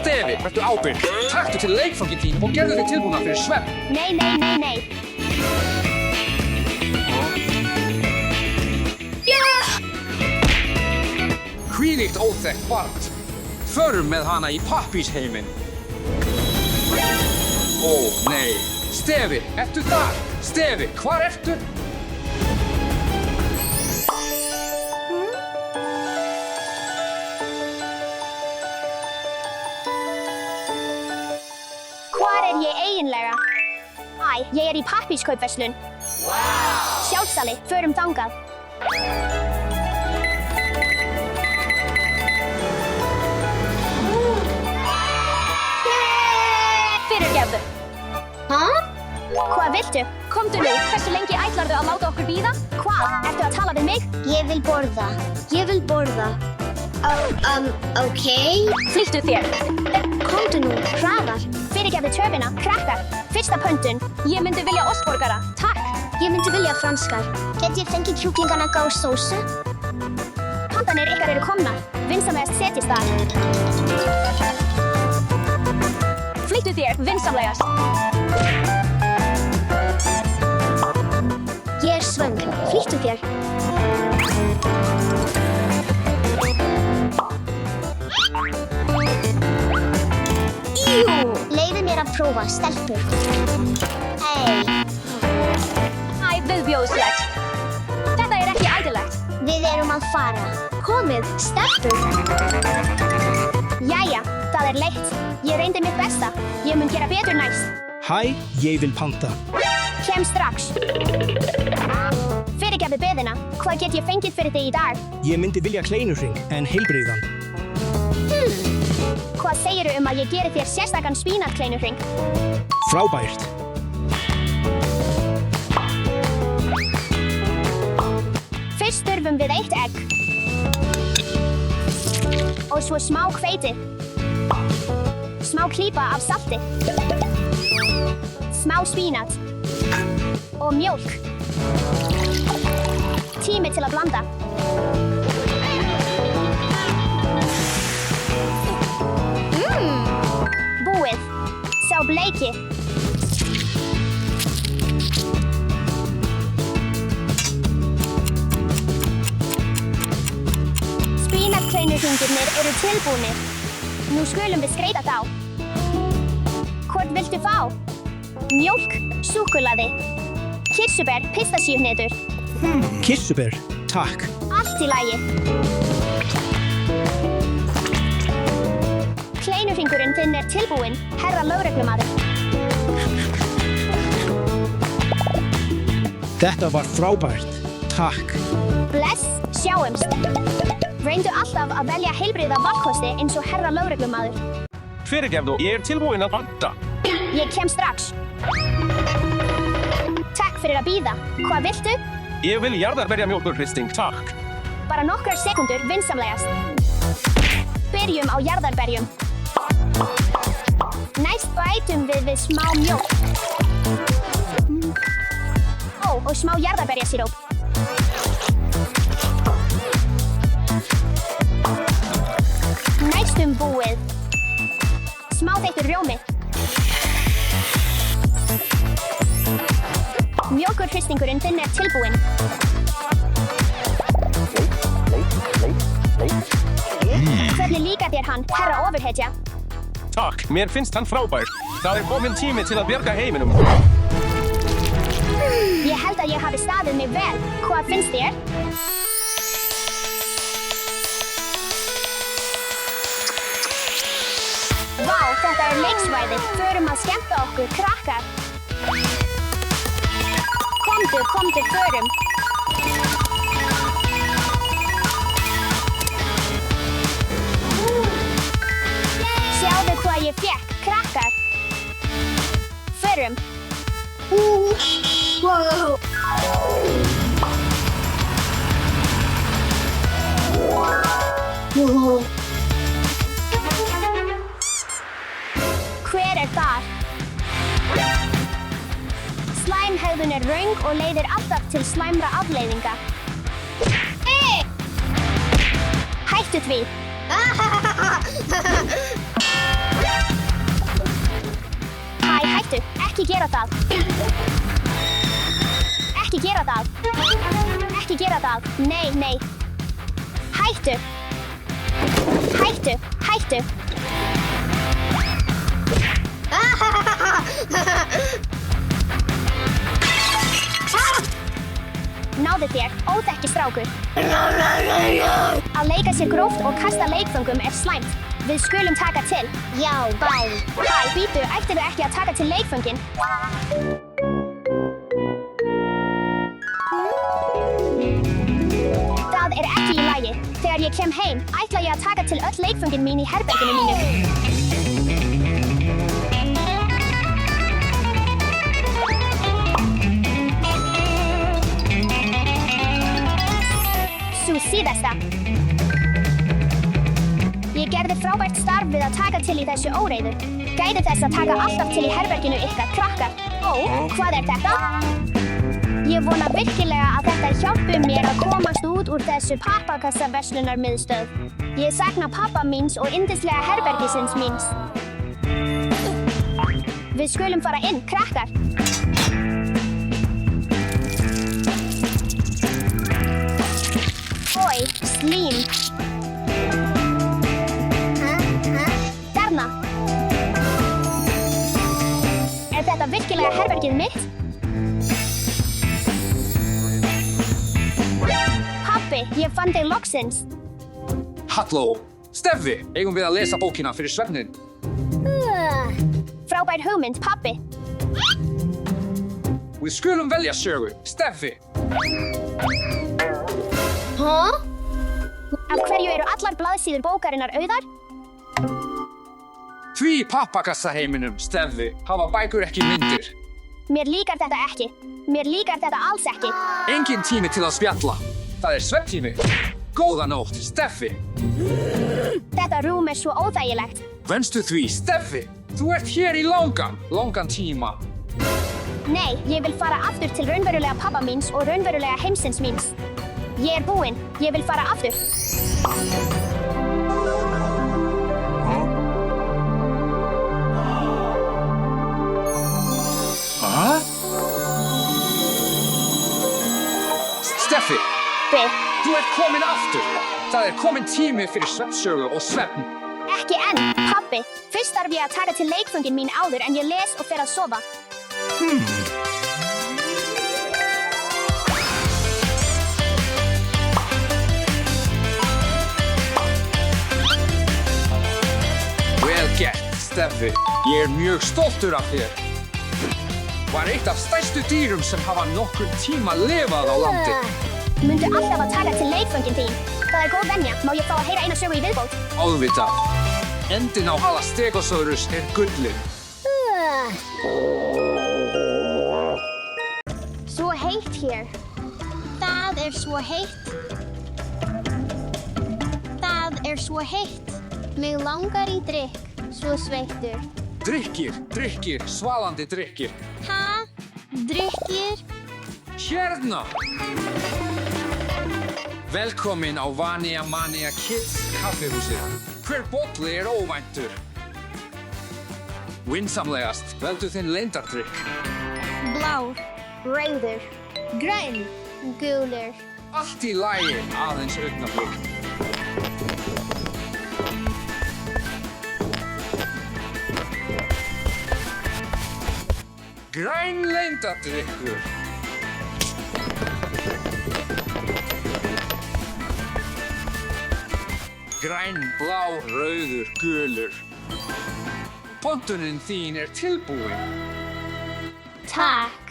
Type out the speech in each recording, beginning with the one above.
Stefi, vertu ábyrg. Taktu til leikfangin þín og gerðu þig tilbúna fyrir svefn. Nei. Hvílíkt óþekkt barn. Förum með hana í pappírsheiminn. Ó, nei. Stefi, ertu þar? Stefi, hvar ertu? Hvar ég eiginlega? Ég í pappírskaupverslun. Sjálfsali, förum þangað. Fyrirgefðu. Hvað viltu? Komdu nú, hversu lengi ætlarðu að láta okkur bíða? Hvað? Ertu að tala við mig? Ég vil borða. Okay. Flýttu þér. Komdu nú, hraðar. Fyrirgefðu töfina, krakkar. Fyrsta pöntun. Ég myndi vilja ostborgara. Takk. Ég myndi vilja franskar. Get ég fengið kjúklingana og sósu? Pantanir ykkar eru komnar. Vinsamlegast setjist þar. Flýttu þér, vinsamlegast. Ég svöng. Flýttu þér. Leyfðu mér að prófa, stelpur. Hey. Viðbjóðslegt. Þetta ekki ætilegt. Við erum að fara. Komið, stelpur. Jæja, það leitt. Ég reyndi mitt besta. Ég mun gera betur næst. Hæ, ég vil panta. Kem strax. Fyrirgefðu biðina. Hvað get ég fengið fyrir þig í dag? Ég myndi vilja kleinurhring en heilbrigðan. Hvað segirðu að ég geri þér sérstakan spínatkleinurhring? Frábært. Fyrst þurfum við 1 egg. Og svo smá hveiti. Smá klípa af salti. Smá spínat. Og mjólk. Tími til að blanda. Búið. Sá bleiki. Spínatkleinurhringirnir eru tilbúnir. Nú skulum við skreyta þá. Hvort viltu fá? Mjólk, súkkulaði, kirsuber, pistasíuhnetur. Kirsuber, takk. Allt í lagi. Kleinurhringurinn þinn tilbúinn, herra lögreglumaður. Þetta var frábært. Takk. Bless, sjáumst. Reyndu alltaf að velja heilbrigða valkosti eins og herra lögreglumaður. Fyrirgefðu, ég tilbúinn að panta. Ég kem strax. Takk fyrir að bíða. Hvað viltu? Ég vil jarðarberjamjólkurhristing, takk. Bara nokkrar sekundur, vinsamlegast. Byrjum á jarðarberjum. Næst bætum við smá mjólk. Og smá jarðarberjasíróp. Næstum búið. Smá þeyttur rjómi. Mjólkurhristingurinn þinn tilbúinn. Hvernig líkar þér hann, herra ofurhetja? Takk, mér finnst hann frábær. Það kominn tími til að bjarga heiminum. Ég held að ég hafi staðið mig vel. Hvað finnst þér? Vá, þetta leiksvæði. Förum að skemmta okkur, krakkar. Komdu, förum. Sjáðu hvað ég fékk, krakkar. Förum. Wow. Hver þar? Slæmhegðun röng og leiðir alltaf til slæmra afleiðinga. Hættu því. Hæ, hættu, ekki gera það. Ekki gera það. Ekki gera það. Nei, nei. Hættu. Hættu, hættu. Náðu þér, óþekki strákur. Að leika sér gróft og kasta leikföngum er slæmt. Við skulum taka til. Já, bæ. Hæ, býtu, ættirðu ekki að taka til leikföngin? Það er ekki í lagi. Þegar ég kem heim, ætla ég að taka til öll leikföngin mín í herberginu mínu. Sú síðasta. Ég gerði frábært starf við að taka til í þessu óreiðu. Gæti þess að taka alltaf til í herberginu ykkar, krakkar. Ó, hvað er þetta? Ég vona virkilega að þetta hjálpi mér að komast út úr þessu pappakassaverslunarmiðstöð. Ég sakna pappa míns og yndislega herbergisins míns. Við skulum fara inn, krakkar. Oj, slím. Þarna. Er þetta virkilega herbergið mitt? Pappi, ég fann þig loksins. Halló, Steffi, eigum við að lesa bókina fyrir svefnin? Frábær hugmynd, pappi. Við skulum velja sögu, Steffi. Af hverju eru allar blaðsíður bókarinnar auðar? Því í pappakassaheiminum, Steffi, hafa bækur ekki myndir. Mér líkar þetta ekki. Mér líkar þetta alls ekki. Engin tími til að spjalla. Það er svefntími. Góða nótt, Steffi. Þetta rúm er svo óþægilegt. Venstu því, Steffi. Þú ert hér í langan tíma. Nei, ég vil fara aftur til raunverulega pappa míns og raunverulega heimsins míns. Ég er búinn. Ég vil fara aftur. Steffi, Bi, þú ert komin aftur. Það er komin tími fyrir svefnsögu og svefn. ekki enn, pappi. Fyrst þarf ég að taka til leikföngin mín áður en ég les og fer að sofa. Vel gert, Steffi. Ég er mjög stoltur af þér. Var eitt af stærstu dýrum sem hafa nokkur tíma lifað á landi. Mundu alltaf að taka til leikföngin þín. Það er góð venja. Má ég fá að heyra eina sögu í viðbót? Auðvitað. Endin á hala Stegosaurus er gullin. Svo heitt hér. Það er svo heitt. Það er svo heitt. Mig langar í drykk. Svo sveittur. Drykkir, svalandi drykkir. Ha? Drykkir? Hérna! Velkomin á Vania Mania Kids kaffihúsið. Hver bolli er óvæntur? Vinsamlegast, veldu þinn leyndardrykk. Blár. Rauður. Grænn. Gulur. Allt í lagi, aðeins augnablik. Græn leyndardrykkur. Græn, blá, rauður, gulur. Pontunin þín er tilbúin. Takk.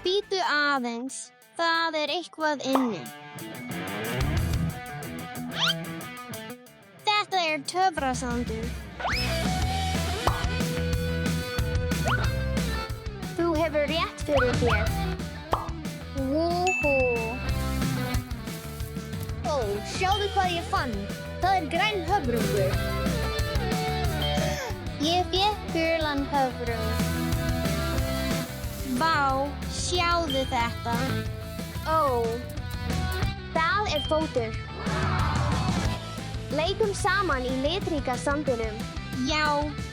Bíddu aðeins. Það er eitthvað inni. Þetta er töfrasandur. Þú hefur rétt fyrir þér. Wúhú. Ó, sjáðu hvað ég fann. Það er grænn höfrungur. Ég fékk gulan höfrung. Vá, sjáðu þetta. Ó, það er fótur. Leikum saman í litríka sandinum. Já,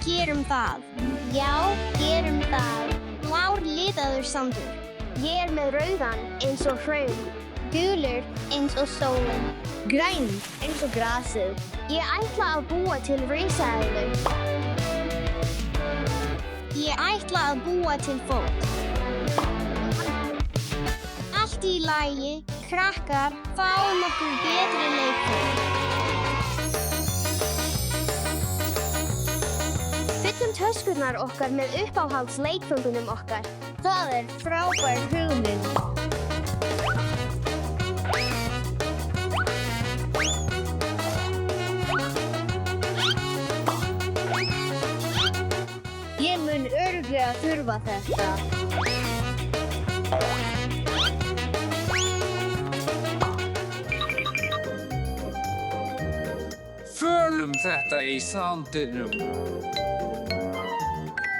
gerum það. Já, gerum það. Blár litaður sandur. Ég er með rauðan eins og hraun. Gulur eins og sólin. Græn eins og grasið. Ég ætla að búa til risaeðlu. Ég ætla að búa til fót. Allt í lagi, krakkar, fáum okkur betri leikföng. Fyllum töskurnar okkar með uppáhaldsleikföngunum okkar. Það er frábær hugmynd. Ég mun örugglega þurfa þetta. Fölum þetta í sandinum.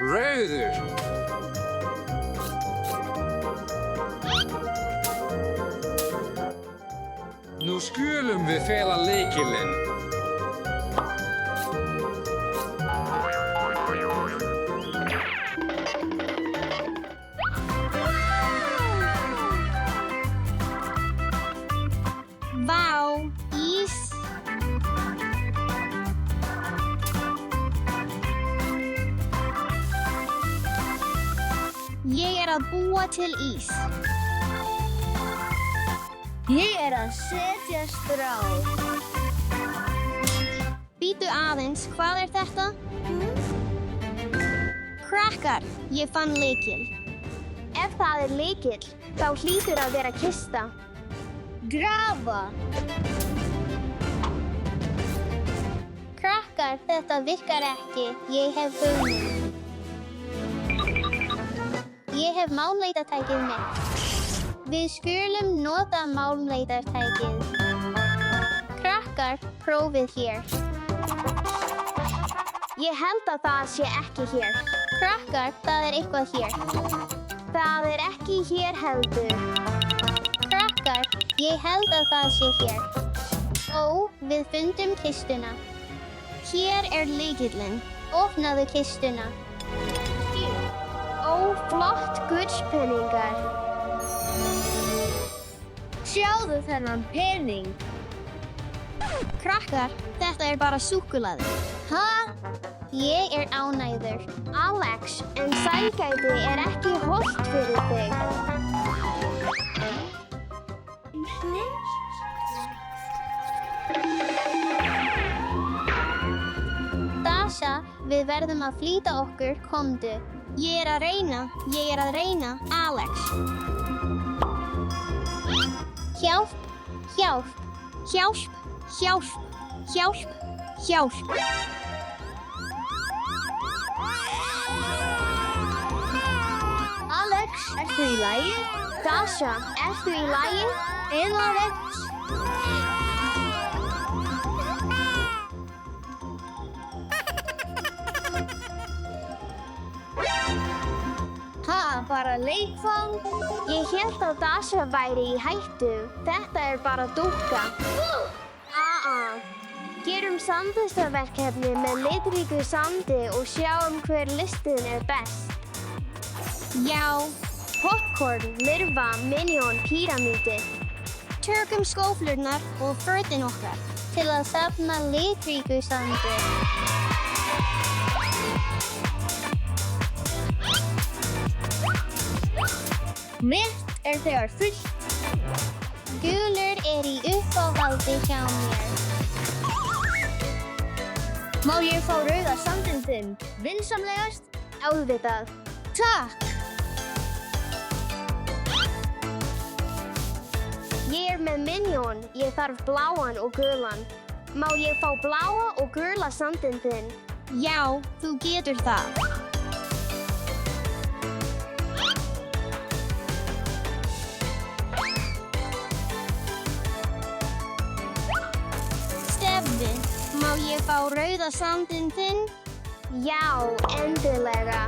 Rauður. Nú skulum við fela lykilinn. Vá, ís. Ég er að búa til ís. Ég er að setja strá. Bíddu aðeins, hvað er þetta? Krakkar, ég fann lykil. Ef það er lykill, þá hlýtur að vera kista. Grafa. Krakkar, þetta virkar ekki. Ég hef hugmynd. Ég hef málmleitartækið mitt. Við skulum nota málmleitartækið. Krakkar, prófið hér. Ég held að það sé ekki hér. Krakkar, það er eitthvað hér. Það er ekki hér heldur. Krakkar, ég held að það sé hér. Ó, við fundum kistuna. Hér er lykillinn. Opnaðu kistuna. Ó, flott gullpeningar. Sjáðu þennan pening. Krakkar, þetta er bara súkkulaði. Ha? Ég er ánægður. Alex, en sælgæti er ekki hollt fyrir þig. Dasha, við verðum að flýta okkur, komdu. Ég er að reyna, Alex. Hjálp, hjálp, hjálp, hjálp, hjálp, hjálp. Alex, ertu í lagi? Dasha, ertu í lagi? Alex. Ha, bara leikfang? Ég hélt að Dasha væri í hættu. Þetta er bara dúkka. Gerum samvistarverkefni með litríku sandi og sjáum hver listin er best. Já. Popcorn, lirfa, Minion, píramídi. Tökum skóflurnar og fötin okkar til að safna litríku sandi. Mitt er þegar fullt. Gulur er í uppáhaldi hjá mér. Má ég fá rauða sandinn þinn? Vinsamlegast? Auðvitað. Takk. Ég er með Minion. Ég þarf bláan og gulan. Má ég fá bláa og gula sandinn þinn? Já, þú getur það. Steffi, má ég fá rauða sandinn þinn? Já, endilega.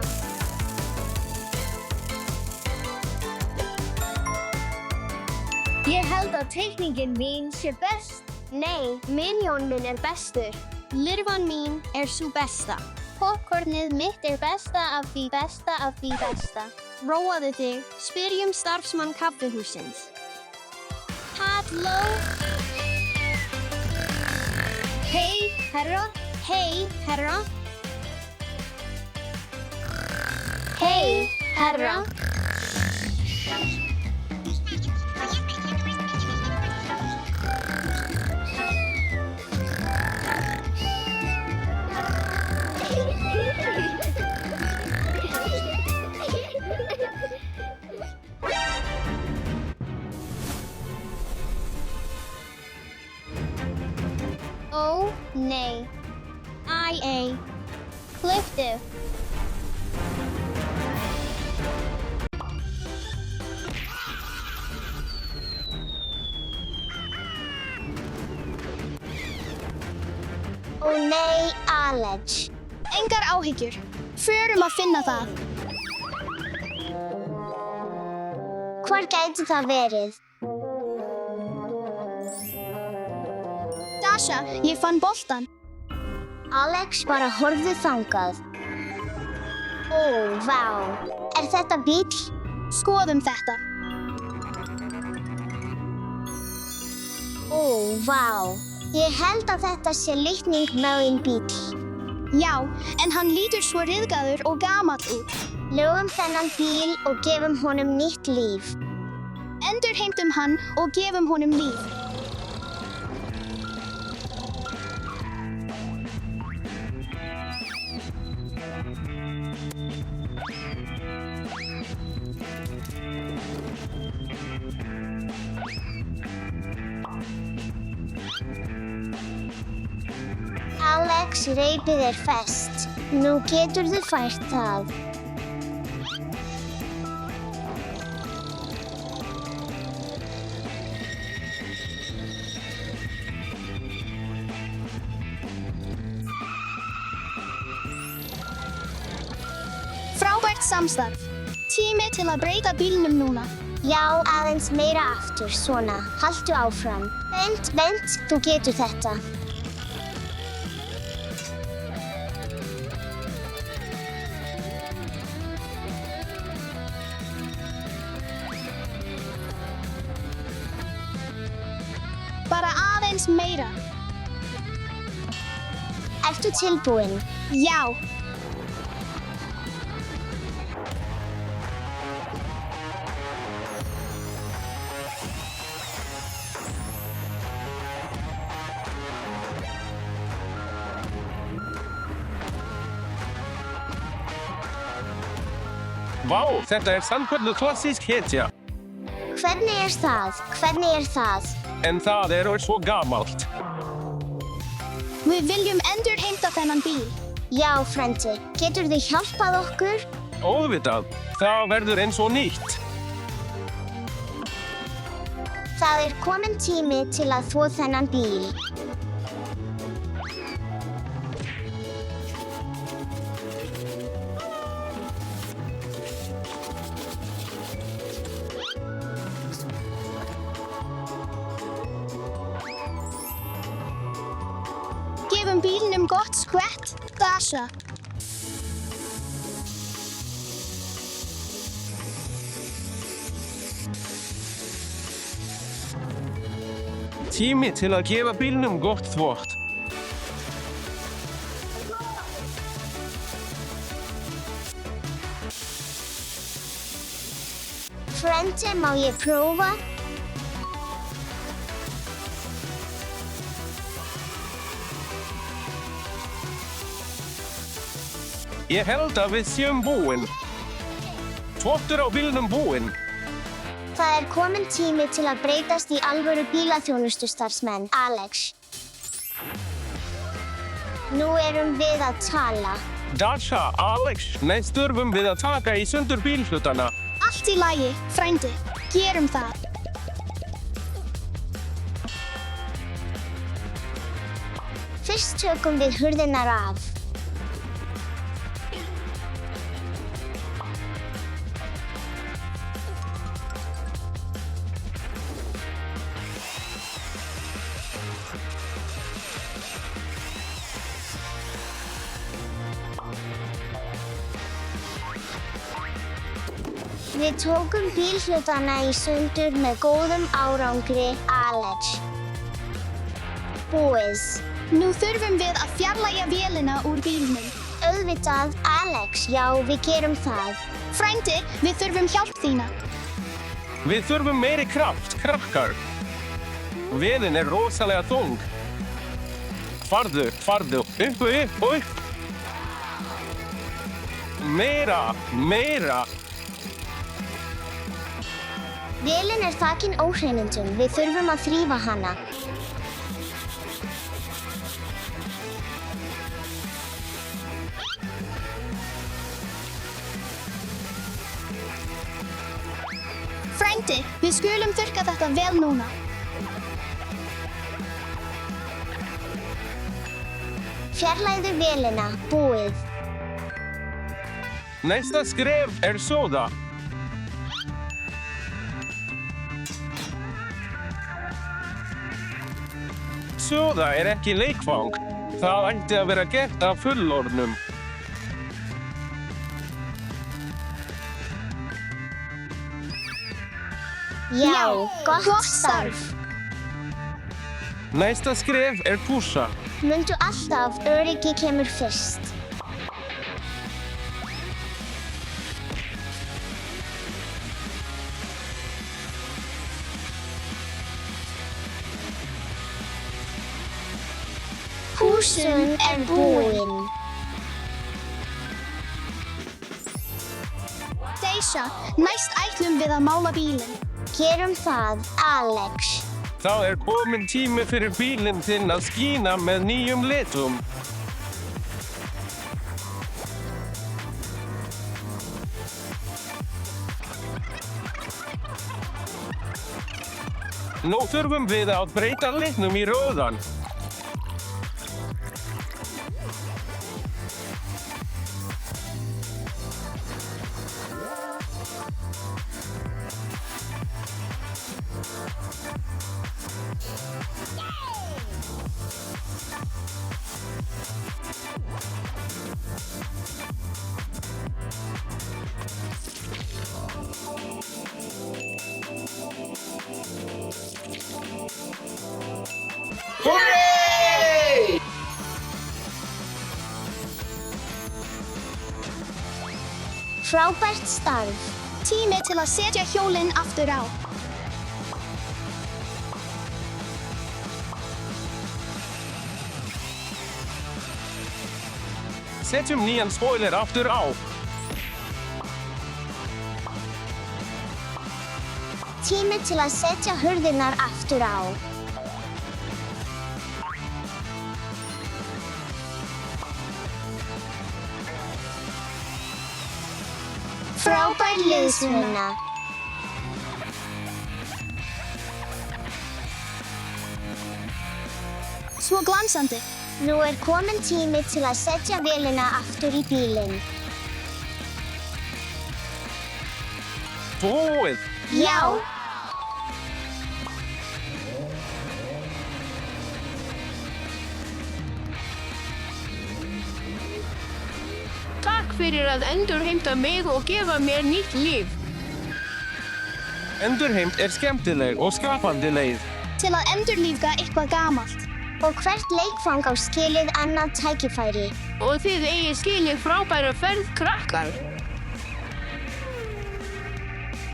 Ég held að teikningin mín sé best. Nei, Minion minn er bestur. Lirfan mín er sú besta. Popcornið mitt er besta af því besta af því besta. Róaðu þig, spyrjum starfsmann kaffihússins. Halló? Hei, herra. Hei, herra. Hei, herra. Ó, nei. Æ, Klipptu. Ó nei, Alex. Engar áhyggjur. Förum að finna það. Hvar gæti það verið? Dasha, ég fann boltan. Alex, bara horfðu þangað. Ó, vá. Er þetta bíll? Skoðum þetta. Ó, vá. Ég held að þetta sé litningamegin bíll. Já, en hann lítur svo ryðgaður og gamall út. Lögum þennan bíl og gefum honum nýtt líf. Endurheimtum hann og gefum honum líf. Alex, reipið er fest. Nú geturðu fært það. Frábært samstarf. Tími til að breyta bílnum núna. Já, aðeins meira aftur, svona. Haltu áfram. Vent, þú getur þetta. Bara aðeins meira. Ertu tilbúin? Já. Vá, þetta er sannkölluð klassísk hetja. Hvernig er það? Hvernig er það? En það er svo gamalt. Við viljum endurheimta þennan bíl. Já, frendi. Geturðu hjálpað okkur? Auðvitað, það verður eins og nýtt. Það er kominn tími til að þvo þennan bíl. Gefum bílnum gott skvett, Dasha. Tími til að gefa bílnum gott þvott. Frendi, má ég prófa? Ég held að við séum búin. Þvottur á bílnum búin. Það er kominn tími til að breytast í alvöru bílaþjónustustarfsmenn, Alex. Nú erum við að tala. Dasha, Alex, næst þurfum við að taka í sundur bílhlutana. Allt í lagi, frændi. Gerum það. Fyrst tökum við hurðirnar af. Við tókum bílhlutana í sundur með góðum árangri, Alex. Búið. Nú þurfum við að fjarlægja vélina úr bílnum. Auðvitað, Alex, já, við gerum það. Frændi, við þurfum hjálp þína. Við þurfum meiri kraft, krakkar. Vélin er rosalega þung. Farðu, upp og upp og upp. Meira. Vélin er þakin óhreinindum, við þurfum að þrífa hana. Frændi, við skulum þurrka þetta vel núna. Fjarlægðu vélina, búið. Næsta skref er soda. Soda er ekki leikfang. Það ætti að vera gert af fullorðnum. Já, gott starf. Næsta skref er pússa. Mundu alltaf, öryggi kemur fyrst. Húsun er búinn. Deisha, næst ætlum við að mála bílinn. Gerum það, Alex. Þá er kominn tími fyrir bílinn þinn að skína með nýjum litum. Nú þurfum við að breyta litnum í rauðan. Frábært starf. Tími til að setja hjólinn aftur á. Setjum nýjan spoiler aftur á. Tími til að setja hurðirnar aftur á. Frábær liðsvinna. Svo glansandi. Nú er kominn tími til að setja vélina aftur í bílinn. Búið. Já. Takk fyrir að endurheimta mig og gefa mér nýtt líf. Endurheimt er skemmtileg og skapandi leið. Til að endurlífga eitthvað gamalt. Og hvert leikfang á skilið annað tækifæri. Og þið eigið skilið frábæra ferð, krakkar.